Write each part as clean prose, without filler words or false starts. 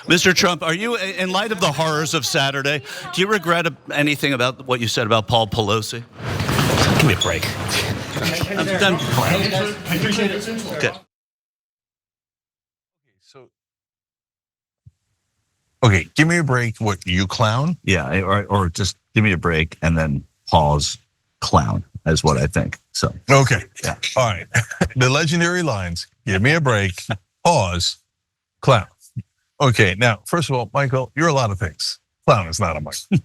Mr. Trump, are you, in light of the horrors of Saturday, do you regret anything about what you said about Paul Pelosi? Give me a break. I appreciate it. Okay. Okay, give me a break. What, you clown? Yeah, or just give me a break and then pause. Clown is what I think. So okay, yeah. All right. The legendary lines. Give me a break. Pause. Clown. Okay. Now, first of all, Michael, you're a lot of things. Clown is not a Michael.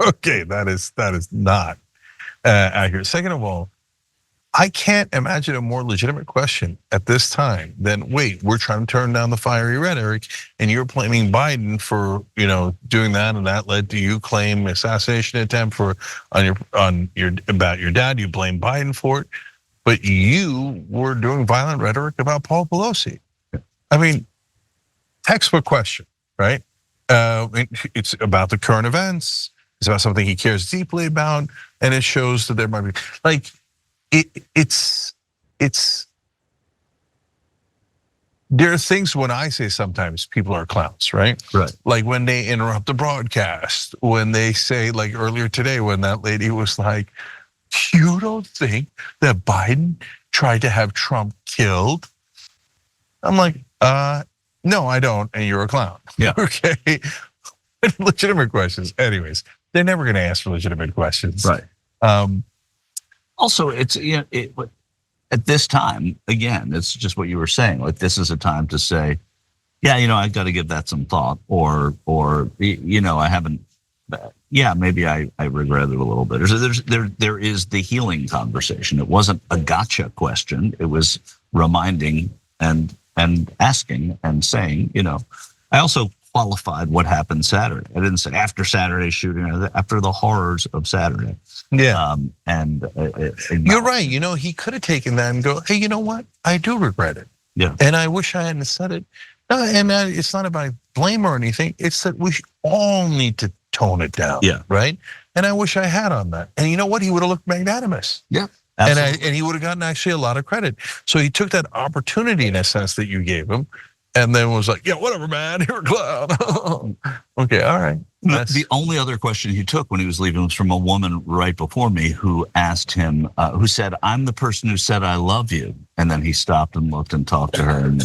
Okay, that is not accurate. Second of all, I can't imagine a more legitimate question at this time than, wait, we're trying to turn down the fiery rhetoric and you're blaming Biden for, doing that, and that led to you claim assassination attempt about your dad. You blame Biden for it, but you were doing violent rhetoric about Paul Pelosi. I mean, textbook question, right? It's about the current events. It's about something he cares deeply about, and it shows that there might be there are things when I say sometimes people are clowns, right? Right. Like when they interrupt the broadcast, when they say, like earlier today, when that lady was like, you don't think that Biden tried to have Trump killed? I'm like, no, I don't, and you're a clown. Yeah. Okay. Legitimate questions. Anyways, they're never gonna ask for legitimate questions. Right. Also, it's at this time, again, it's just what you were saying. Like, this is a time to say, yeah, I've got to give that some thought, or I haven't. Yeah, maybe I regret it a little bit. There is the healing conversation. It wasn't a gotcha question. It was reminding and asking and saying. I also qualified what happened Saturday. I didn't say after Saturday's shooting, after the horrors of Saturday. Yeah, you're right. He could have taken that and go, hey, you know what? I do regret it. Yeah, and I wish I hadn't said it. No, and it's not about blame or anything. It's that we all need to tone it down. Yeah, right. And I wish I had on that. And you know what? He would have looked magnanimous. Yeah, absolutely. And he would have gotten actually a lot of credit. So he took that opportunity in a sense that you gave him, and then was like, yeah, whatever, man, you're a clown. Okay, all right. The only other question he took when he was leaving was from a woman right before me who asked him, who said, I'm the person who said I love you. And then he stopped and looked and talked to her, and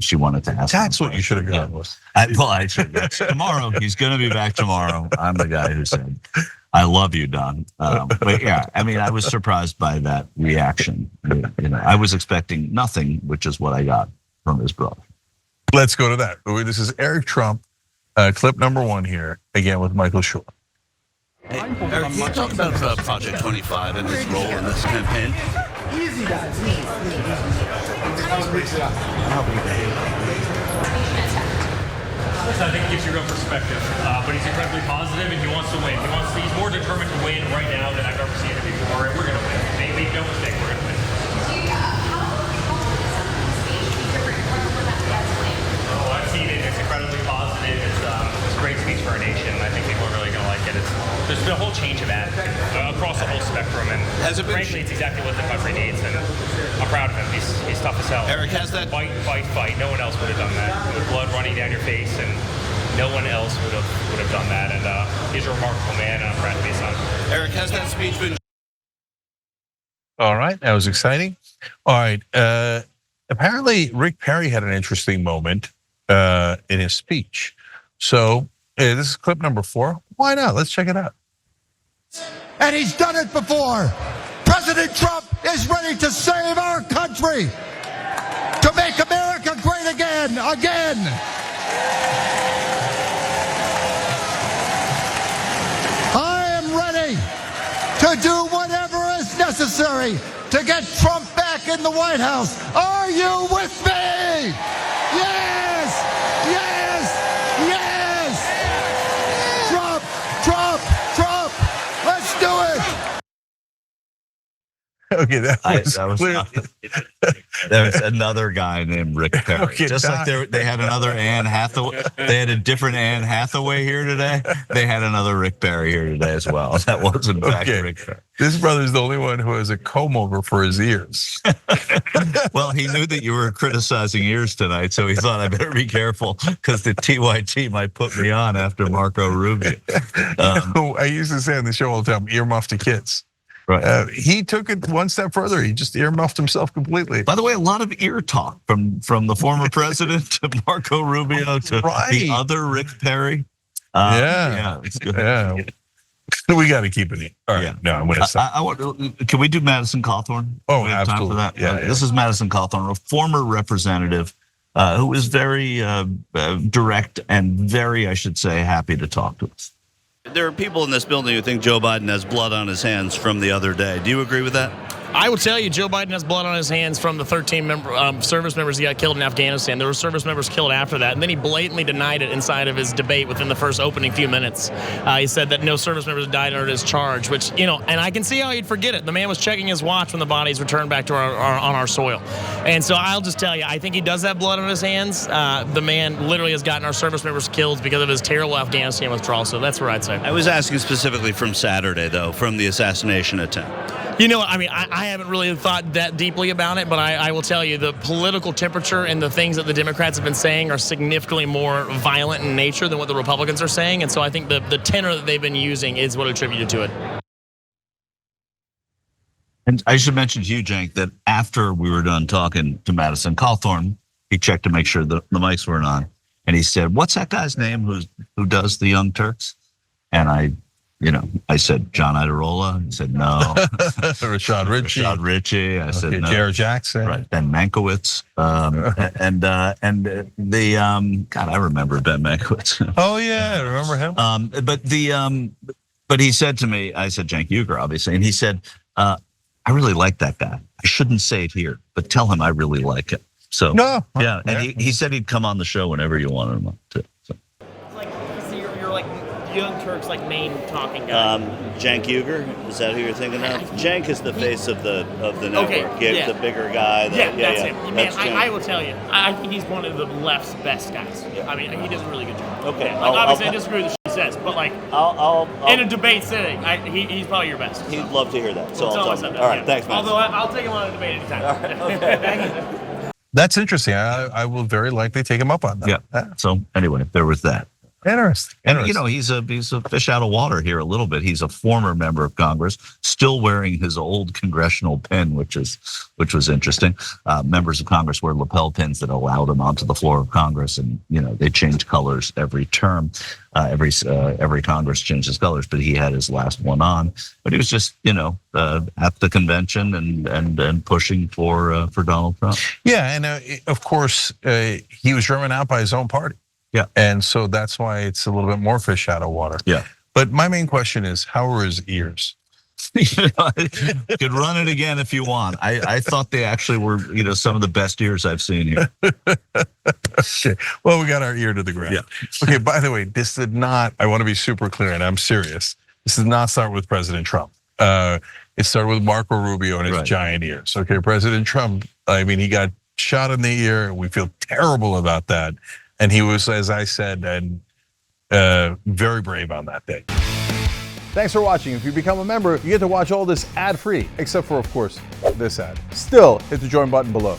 she wanted to ask him. That's what you should have gone with. I should. Tomorrow, he's gonna be back tomorrow. I'm the guy who said, I love you, Don. But yeah, I was surprised by that reaction. I was expecting nothing, which is what I got from his brother. Let's go to that. This is Eric Trump, clip number 1 here, again with Michael Shore. Hey, Eric, can you talk about Project 25 and his role in this campaign? Easy, guys. I think it gives you real perspective, but he's incredibly positive and he wants to win. He's more determined to win right now than I've ever seen him before, and we're going to win. Make no mistake, we're going to win. I've seen it. It's incredibly positive. It's a great speech for our nation. I think people are really going to like it. There's been a whole change of attitude across the whole spectrum, and frankly, it's exactly what the country needs. And I'm proud of him. He's tough as hell. Eric, has that fight? No one else would have done that. With blood running down your face, and no one else would have done that. And he's a remarkable man, and I'm proud to be his son. Eric, has that speech been? All right, that was exciting. All right, apparently Rick Perry had an interesting moment in his speech. So this is clip number 4. Why not? Let's check it out. And he's done it before. President Trump is ready to save our country, to make America great again. I am ready to do whatever is necessary to get Trump back in the White House. Are you with me? Yes! Yes! Yes! Trump! Let's do it! Okay, that was clear. There's another guy named Rick Perry. Okay, Just like they had another Anne Hathaway. They had a different Anne Hathaway here today. They had another Rick Perry here today as well. That was in fact Rick Perry. This brother's the only one who has a comb over for his ears. Well, he knew that you were criticizing ears tonight, so he thought I better be careful because the TYT might put me on after Marco Rubio. I used to say on the show all the time, earmuff to kids. Right. He took it one step further. He just earmuffed himself completely. By the way, a lot of ear talk from the former president to Marco Rubio to the other Rick Perry. Yeah, it's good. Yeah. We got to keep it in. All right. Yeah. No, I'm going to stop. Can we do Madison Cawthorn? Oh, We have time absolutely. for that? Yeah, This is Madison Cawthorn, a former representative who is very direct and very, I should say, happy to talk to us. There are people in this building who think Joe Biden has blood on his hands from the other day. Do you agree with that? I will tell you, Joe Biden has blood on his hands from the 13 service members he got killed in Afghanistan. There were service members killed after that, and then he blatantly denied it inside of his debate within the first opening few minutes. He said that no service members died under his charge, which, and I can see how he'd forget it. The man was checking his watch when the bodies returned back to on our soil. And so I'll just tell you, I think he does have blood on his hands. The man literally has gotten our service members killed because of his terrible Afghanistan withdrawal, so that's where I'd say. I was asking specifically from Saturday, though, from the assassination attempt. You know, I mean, I haven't really thought that deeply about it, but I will tell you the political temperature and the things that the Democrats have been saying are significantly more violent in nature than what the Republicans are saying. And so I think the tenor that they've been using is what attributed to it. And I should mention to you, Cenk, that after we were done talking to Madison Cawthorn, he checked to make sure the mics weren't on. And he said, "What's that guy's name who does the Young Turks?" And I said, "John Idarola." He said, "No." Rashad Ritchie. Rashad Ritchie. I said, "No." Jared Jackson. Right. Ben Mankiewicz. God, I remember Ben Mankiewicz. Oh yeah, I remember him. But he said to me, I said, "Cenk Uygur, obviously," and he said, "I really like that guy. I shouldn't say it here, but tell him I really like him." So No. yeah, and he said he'd come on the show whenever you wanted him to. So. Like, you're like Young Turks, like main talking guy. Cenk Uygur, is that who you're thinking of? Cenk is the face of the network. Okay, yeah. The bigger guy. That's him. Man, That's Cenk. I will tell you, I think he's one of the left's best guys. I mean, he does a really good job. Okay. Yeah, obviously, I disagree with the shit he says, but like I'll in a debate setting, he's probably your best. He'd love to hear that. So Tell him I I'll said tell him. that, All right, yeah. thanks, man. Although I'll take him on a debate anytime. All right, okay. Thank you. That's interesting. I will very likely take him up on that. Yeah. So anyway, there was that. Interesting. And he's a fish out of water here a little bit. He's a former member of Congress, still wearing his old congressional pin, which was interesting. Members of Congress wear lapel pins that allowed him onto the floor of Congress, and they change colors every term. Every Congress changes colors, but he had his last one on. But he was just at the convention and pushing for Donald Trump. Yeah, and of course he was driven out by his own party. Yeah. And so that's why it's a little bit more fish out of water. Yeah. But my main question is, how are his ears? You could run it again if you want. I thought they actually were, some of the best ears I've seen here. Okay. Well, we got our ear to the ground. Yeah. Okay, by the way, this did not, I want to be super clear, and I'm serious. This did not start with President Trump. It started with Marco Rubio and his giant ears. Okay, President Trump, he got shot in the ear. We feel terrible about that. And he was, as I said, very brave on that day. Thanks for watching. If you become a member, you get to watch all this ad-free, except for, of course, this ad. Still, hit the join button below.